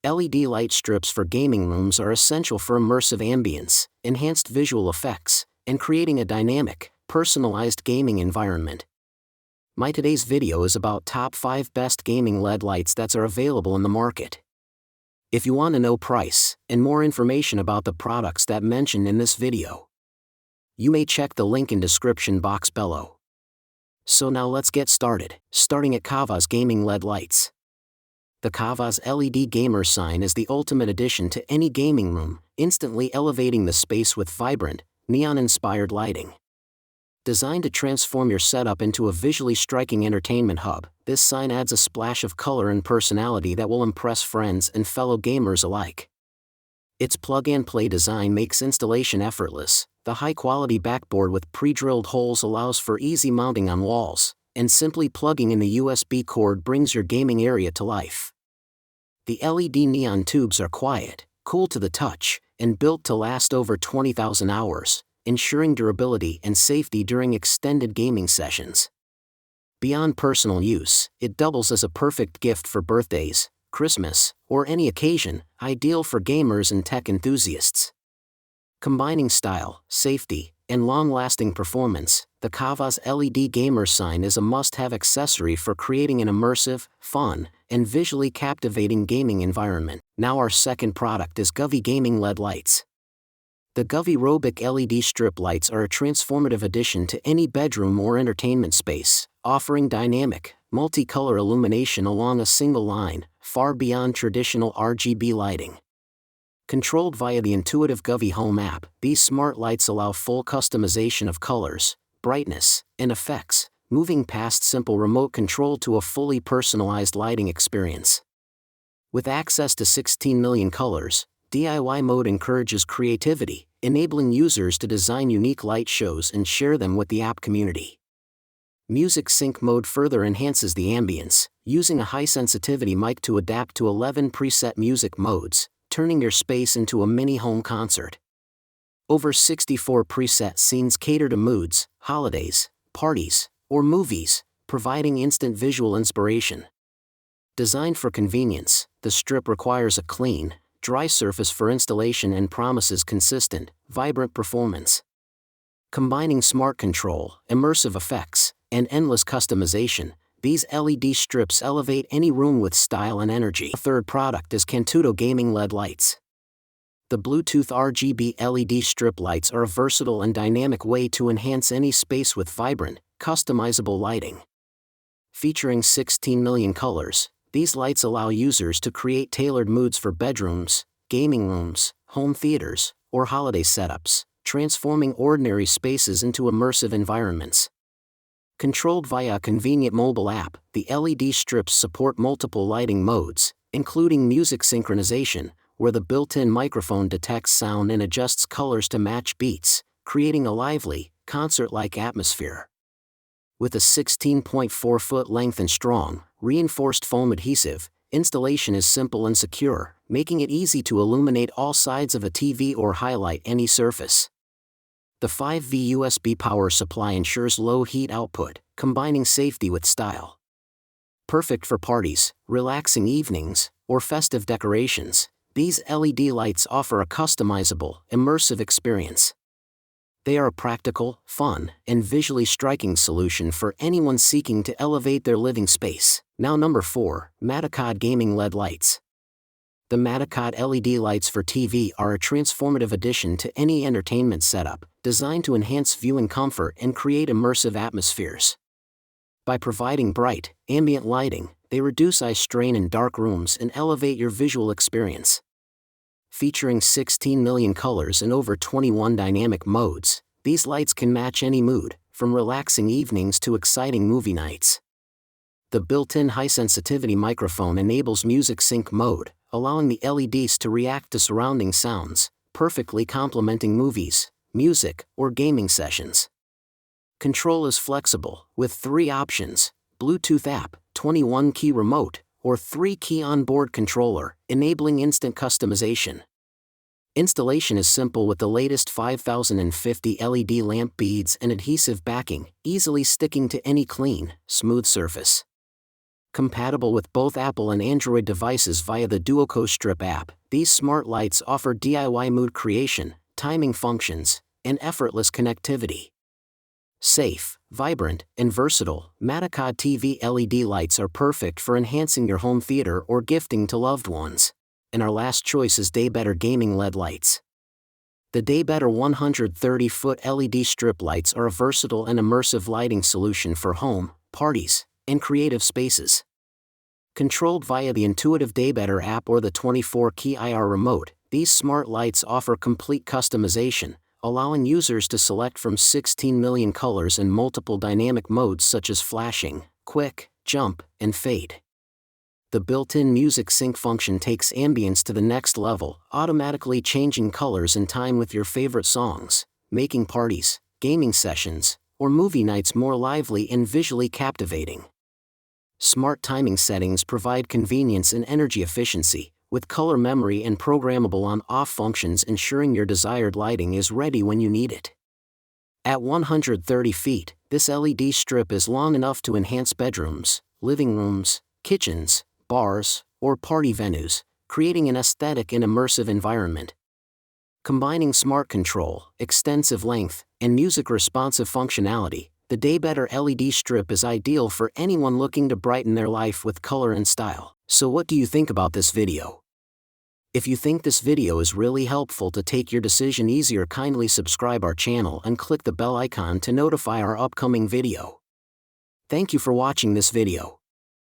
LED light strips for gaming rooms are essential for immersive ambience, enhanced visual effects, and creating a dynamic, personalized gaming environment. My today's video is about top 5 best gaming LED lights that are available in the market. If you want to know price and more information about the products that mentioned in this video, you may check the link in description box below. So now let's get started, starting at Kava's Gaming LED Lights. The Kava's LED Gamer sign is the ultimate addition to any gaming room, instantly elevating the space with vibrant, neon-inspired lighting. Designed to transform your setup into a visually striking entertainment hub, this sign adds a splash of color and personality that will impress friends and fellow gamers alike. Its plug-and-play design makes installation effortless. The high-quality backboard with pre-drilled holes allows for easy mounting on walls, and simply plugging in the USB cord brings your gaming area to life. The LED neon tubes are quiet, cool to the touch, and built to last over 20,000 hours, ensuring durability and safety during extended gaming sessions. Beyond personal use, it doubles as a perfect gift for birthdays, Christmas, or any occasion, ideal for gamers and tech enthusiasts. Combining style, safety, and long-lasting performance, the Kava's LED Gamer sign is a must-have accessory for creating an immersive, fun, and visually captivating gaming environment. Now our second product is Govee Gaming LED Lights. The Govee Robic LED strip lights are a transformative addition to any bedroom or entertainment space, offering dynamic, multicolor illumination along a single line, far beyond traditional RGB lighting. Controlled via the intuitive Govee Home app, these smart lights allow full customization of colors, brightness, and effects, moving past simple remote control to a fully personalized lighting experience. With access to 16 million colors, DIY mode encourages creativity, enabling users to design unique light shows and share them with the app community. Music sync mode further enhances the ambience, using a high-sensitivity mic to adapt to 11 preset music modes, turning your space into a mini home concert. Over 64 preset scenes cater to moods, holidays, parties, or movies, providing instant visual inspiration. Designed for convenience, the strip requires a clean, dry surface for installation and promises consistent, vibrant performance. Combining smart control, immersive effects, and endless customization, these LED strips elevate any room with style and energy. The third product is Cantudo Gaming LED Lights. The Bluetooth RGB LED strip lights are a versatile and dynamic way to enhance any space with vibrant, customizable lighting. Featuring 16 million colors, these lights allow users to create tailored moods for bedrooms, gaming rooms, home theaters, or holiday setups, transforming ordinary spaces into immersive environments. Controlled via a convenient mobile app, the LED strips support multiple lighting modes, including music synchronization, where the built-in microphone detects sound and adjusts colors to match beats, creating a lively, concert-like atmosphere. With a 16.4-foot length and strong, reinforced foam adhesive, installation is simple and secure, making it easy to illuminate all sides of a TV or highlight any surface. The 5V USB power supply ensures low heat output, combining safety with style. Perfect for parties, relaxing evenings, or festive decorations, these LED lights offer a customizable, immersive experience. They are a practical, fun, and visually striking solution for anyone seeking to elevate their living space. Now number 4, Matacod Gaming LED Lights. The Matacod LED lights for TV are a transformative addition to any entertainment setup, designed to enhance viewing comfort and create immersive atmospheres. By providing bright, ambient lighting, they reduce eye strain in dark rooms and elevate your visual experience. Featuring 16 million colors and over 21 dynamic modes, these lights can match any mood, from relaxing evenings to exciting movie nights. The built-in high-sensitivity microphone enables music sync mode, allowing the LEDs to react to surrounding sounds, perfectly complementing movies, music, or gaming sessions. Control is flexible, with 3 options: Bluetooth app, 21-key remote, or 3-key onboard controller, enabling instant customization. Installation is simple with the latest 5050 LED lamp beads and adhesive backing, easily sticking to any clean, smooth surface. Compatible with both Apple and Android devices via the Duoco Strip app, these smart lights offer DIY mood creation, timing functions, and effortless connectivity. Safe, vibrant, and versatile, Matacod TV LED lights are perfect for enhancing your home theater or gifting to loved ones. And our last choice is Daybetter Gaming LED lights. The Daybetter 130-foot LED strip lights are a versatile and immersive lighting solution for home, parties, and creative spaces. Controlled via the intuitive Daybetter app or the 24-key IR remote, these smart lights offer complete customization, allowing users to select from 16 million colors and multiple dynamic modes such as flashing, quick, jump, and fade. The built-in music sync function takes ambience to the next level, automatically changing colors in time with your favorite songs, making parties, gaming sessions, or movie nights more lively and visually captivating. Smart timing settings provide convenience and energy efficiency, with color memory and programmable on-off functions ensuring your desired lighting is ready when you need it. At 130 feet, this LED strip is long enough to enhance bedrooms, living rooms, kitchens, bars, or party venues, creating an aesthetic and immersive environment. Combining smart control, extensive length, and music-responsive functionality, the Daybetter LED strip is ideal for anyone looking to brighten their life with color and style. So what do you think about this video? If you think this video is really helpful to take your decision easier, kindly subscribe our channel and click the bell icon to notify our upcoming video. Thank you for watching this video.